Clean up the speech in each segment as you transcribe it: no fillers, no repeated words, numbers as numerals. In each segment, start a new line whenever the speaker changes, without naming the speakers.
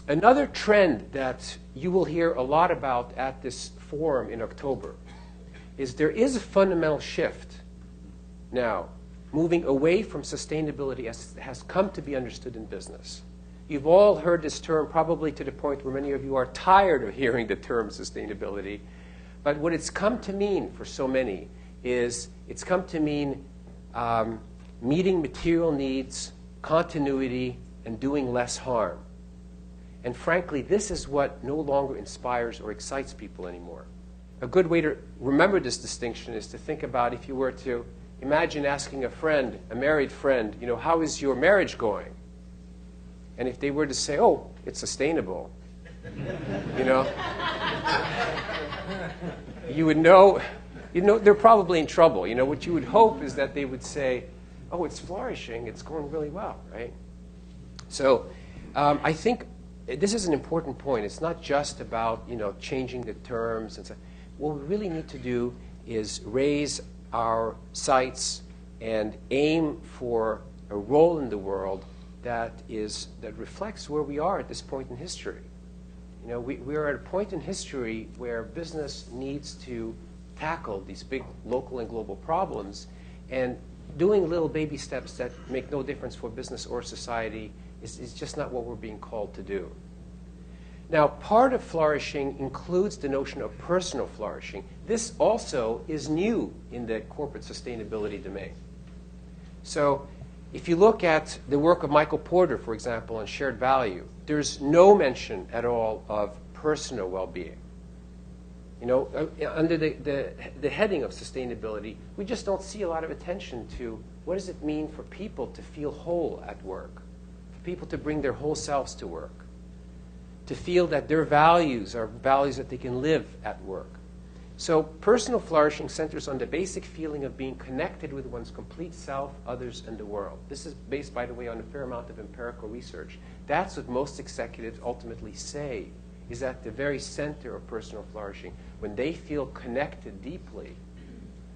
Another trend that you will hear a lot about at this forum in October is there is a fundamental shift now, moving away from sustainability as has come to be understood in business. You've all heard this term, probably to the point where many of you are tired of hearing the term sustainability. But what it's come to mean for so many is it's come to mean meeting material needs, continuity, and doing less harm. And frankly, this is what no longer inspires or excites people anymore. A good way to remember this distinction is to think about if you were to imagine asking a friend, a married friend, you know, how is your marriage going? And if they were to say, oh, it's sustainable, you know, you would know, they're probably in trouble. You know, what you would hope is that they would say, oh, it's flourishing, it's going really well, right? So I think this is an important point. It's not just about, you know, changing the terms and so. What we really need to do is raise our sights and aim for a role in the world that reflects where we are at this point in history. You know, we are at a point in history where business needs to tackle these big local and global problems, and doing little baby steps that make no difference for business or society is just not what we're being called to do. Now, part of flourishing includes the notion of personal flourishing. This also is new in the corporate sustainability domain. So if you look at the work of Michael Porter, for example, on shared value, there's no mention at all of personal well-being. You know, under the heading of sustainability, we just don't see a lot of attention to what does it mean for people to feel whole at work, for people to bring their whole selves to work, to feel that their values are values that they can live at work. So personal flourishing centers on the basic feeling of being connected with one's complete self, others, and the world. This is based, by the way, on a fair amount of empirical research. That's what most executives ultimately say is at the very center of personal flourishing. When they feel connected deeply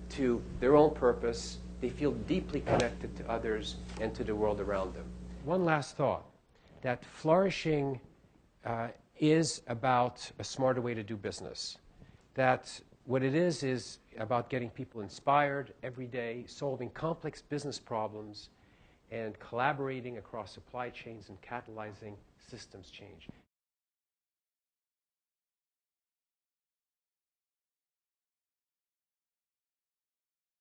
to their own purpose, they feel deeply connected to others and to the world around them. One last thought, that flourishing is about a smarter way to do business. That what it is about getting people inspired every day, solving complex business problems, and collaborating across supply chains and catalyzing systems change.